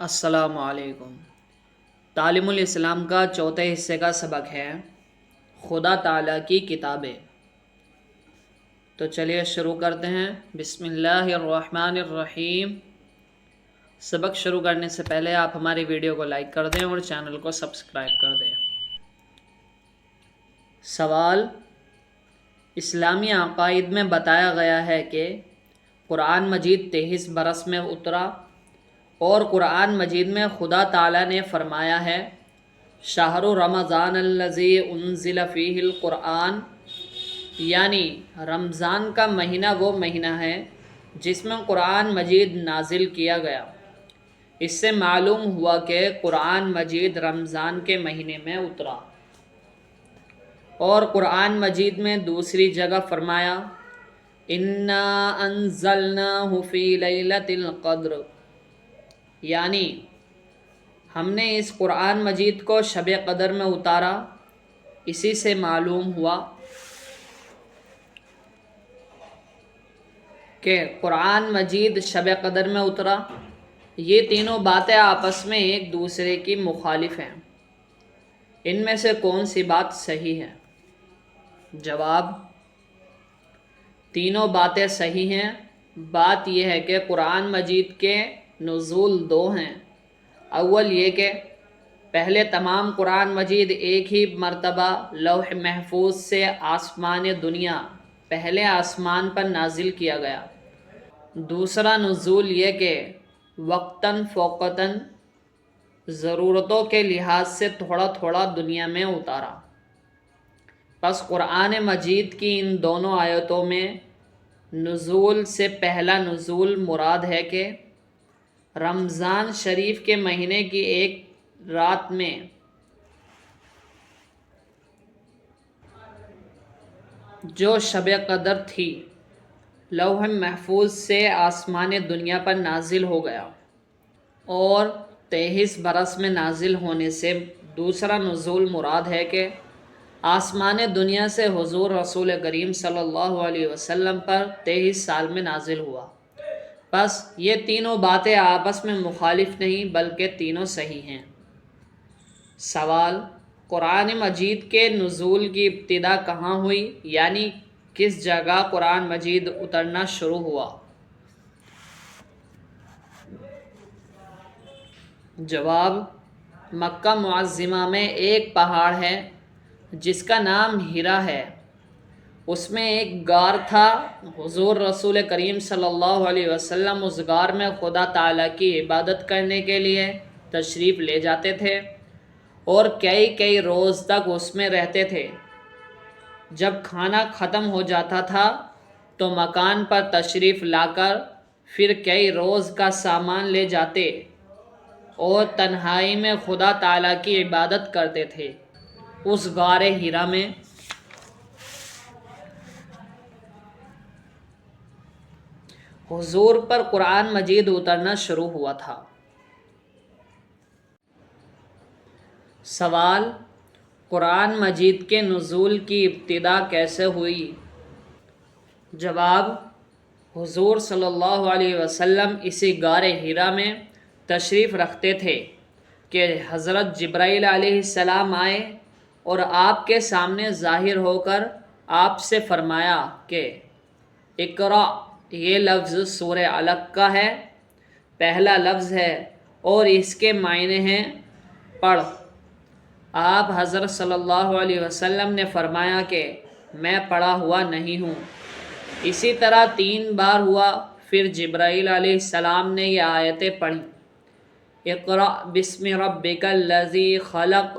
السلام علیکم۔ تعلیم الاسلام کا چوتھے حصے کا سبق ہے خدا تعالیٰ کی کتابیں۔ تو چلیے شروع کرتے ہیں۔ بسم اللہ الرحمن الرحیم۔ سبق شروع کرنے سے پہلے آپ ہماری ویڈیو کو لائک کر دیں اور چینل کو سبسکرائب کر دیں۔ سوال: اسلامی عقائد میں بتایا گیا ہے کہ قرآن مجید 23 برس میں اترا اور قرآن مجید میں خدا تعالیٰ نے فرمایا ہے شہر رمضان الذی انزل فیہ القرآن، یعنی رمضان کا مہینہ وہ مہینہ ہے جس میں قرآن مجید نازل کیا گیا۔ اس سے معلوم ہوا کہ قرآن مجید رمضان کے مہینے میں اترا۔ اور قرآن مجید میں دوسری جگہ فرمایا انا انزلناہ فی لیلۃ القدر، یعنی ہم نے اس قرآن مجید کو شب قدر میں اتارا۔ اسی سے معلوم ہوا کہ قرآن مجید شب قدر میں اترا۔ یہ تینوں باتیں آپس میں ایک دوسرے کی مخالف ہیں، ان میں سے کون سی بات صحیح ہے؟ جواب: تینوں باتیں صحیح ہیں۔ بات یہ ہے کہ قرآن مجید کے نزول دو ہیں۔ اول یہ کہ پہلے تمام قرآن مجید ایک ہی مرتبہ لوح محفوظ سے آسمان دنیا، پہلے آسمان پر نازل کیا گیا۔ دوسرا نزول یہ کہ وقتاً فوقتاً، ضرورتوں کے لحاظ سے تھوڑا تھوڑا دنیا میں اتارا۔ پس قرآن مجید کی ان دونوں آیتوں میں نزول سے پہلا نزول مراد ہے کہ رمضان شریف کے مہینے کی ایک رات میں جو شب قدر تھی، لوح محفوظ سے آسمان دنیا پر نازل ہو گیا۔ اور 23 برس میں نازل ہونے سے دوسرا نزول مراد ہے کہ آسمان دنیا سے حضور رسول کریم صلی اللہ علیہ وسلم پر 23 سال میں نازل ہوا۔ بس یہ تینوں باتیں آپس میں مخالف نہیں بلکہ تینوں صحیح ہیں۔ سوال: قرآن مجید کے نزول کی ابتدا کہاں ہوئی، یعنی کس جگہ قرآن مجید اترنا شروع ہوا؟ جواب: مکہ معظمہ میں ایک پہاڑ ہے جس کا نام ہیرا ہے، اس میں ایک غار تھا۔ حضور رسول کریم صلی اللہ علیہ وسلم اس غار میں خدا تعالیٰ کی عبادت کرنے کے لیے تشریف لے جاتے تھے اور کئی روز تک اس میں رہتے تھے۔ جب کھانا ختم ہو جاتا تھا تو مکان پر تشریف لا کر پھر کئی روز کا سامان لے جاتے اور تنہائی میں خدا تعالیٰ کی عبادت کرتے تھے۔ اس غار ہیرا میں حضور پر قرآن مجید اترنا شروع ہوا تھا۔ سوال: قرآن مجید کے نزول کی ابتدا کیسے ہوئی؟ جواب: حضور صلی اللہ علیہ وسلم اسی غار ہیرا میں تشریف رکھتے تھے کہ حضرت جبرائیل علیہ السلام آئے اور آپ کے سامنے ظاہر ہو کر آپ سے فرمایا کہ اقرأ، یہ لفظ سورہ علق کا ہے، پہلا لفظ ہے اور اس کے معنی ہیں پڑھ۔ آپ حضرت صلی اللہ علیہ وسلم نے فرمایا کہ میں پڑھا ہوا نہیں ہوں۔ اسی طرح 3 بار ہوا، پھر جبرائیل علیہ السلام نے یہ آیتیں پڑھیں اقرأ بسم ربک الذی خلق،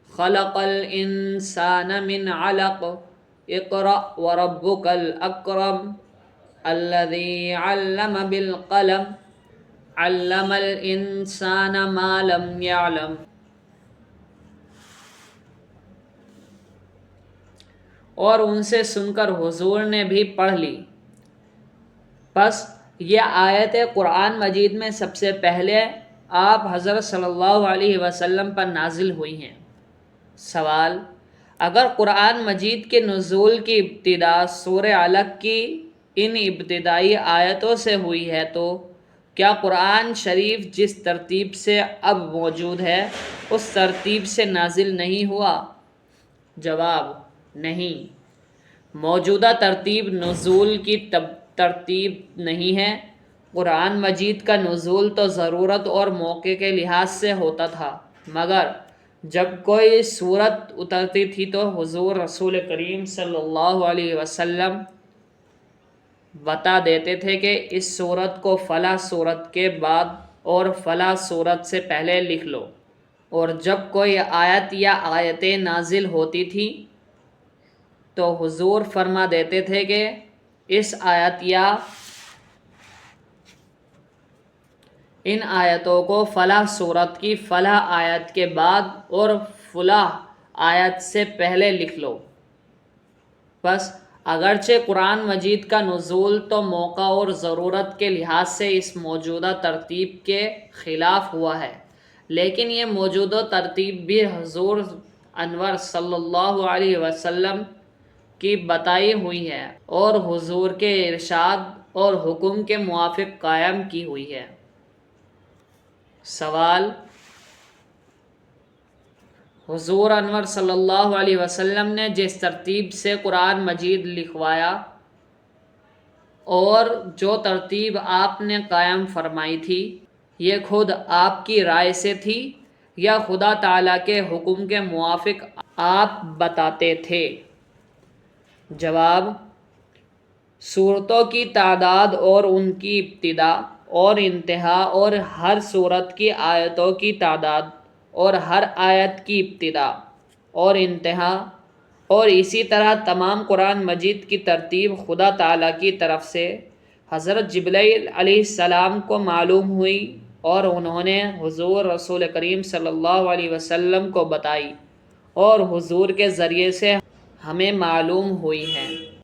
خلق الانسان من علق، اقرأ وربک الاکرم، الذی علم بالقلم، علم الانسان ما لم یعلم۔ اور ان سے سن کر حضور نے بھی پڑھ لی۔ بس یہ آیتیں قرآن مجید میں سب سے پہلے آپ حضرت صلی اللہ علیہ وسلم پر نازل ہوئی ہیں۔ سوال: اگر قرآن مجید کے نزول کی ابتدا سورہ علق کی ان ابتدائی آیتوں سے ہوئی ہے تو کیا قرآن شریف جس ترتیب سے اب موجود ہے اس ترتیب سے نازل نہیں ہوا؟ جواب: نہیں، موجودہ ترتیب نزول کی ترتیب نہیں ہے۔ قرآن مجید کا نزول تو ضرورت اور موقع کے لحاظ سے ہوتا تھا، مگر جب کوئی صورت اترتی تھی تو حضور رسول کریم صلی اللہ علیہ وسلم بتا دیتے تھے کہ اس صورت کو فلاں صورت کے بعد اور فلاں صورت سے پہلے لکھ لو، اور جب کوئی آیت یا آیتیں نازل ہوتی تھی تو حضور فرما دیتے تھے کہ اس آیت یا ان آیتوں کو فلاں صورت کی فلاں آیت کے بعد اور فلاں آیت سے پہلے لکھ لو۔ بس اگرچہ قرآن مجید کا نزول تو موقع اور ضرورت کے لحاظ سے اس موجودہ ترتیب کے خلاف ہوا ہے، لیکن یہ موجودہ ترتیب بھی حضور انور صلی اللہ علیہ وسلم کی بتائی ہوئی ہے اور حضور کے ارشاد اور حکم کے موافق قائم کی ہوئی ہے۔ سوال: حضور انور صلی اللہ علیہ وسلم نے جس ترتیب سے قرآن مجید لکھوایا اور جو ترتیب آپ نے قائم فرمائی تھی، یہ خود آپ کی رائے سے تھی یا خدا تعالیٰ کے حکم کے موافق آپ بتاتے تھے؟ جواب: سورتوں کی تعداد اور ان کی ابتدا اور انتہا اور ہر سورت کی آیتوں کی تعداد اور ہر آیت کی ابتدا اور انتہا اور اسی طرح تمام قرآن مجید کی ترتیب خدا تعالیٰ کی طرف سے حضرت جبرائیل علیہ السلام کو معلوم ہوئی اور انہوں نے حضور رسول کریم صلی اللہ علیہ وسلم کو بتائی اور حضور کے ذریعے سے ہمیں معلوم ہوئی ہیں۔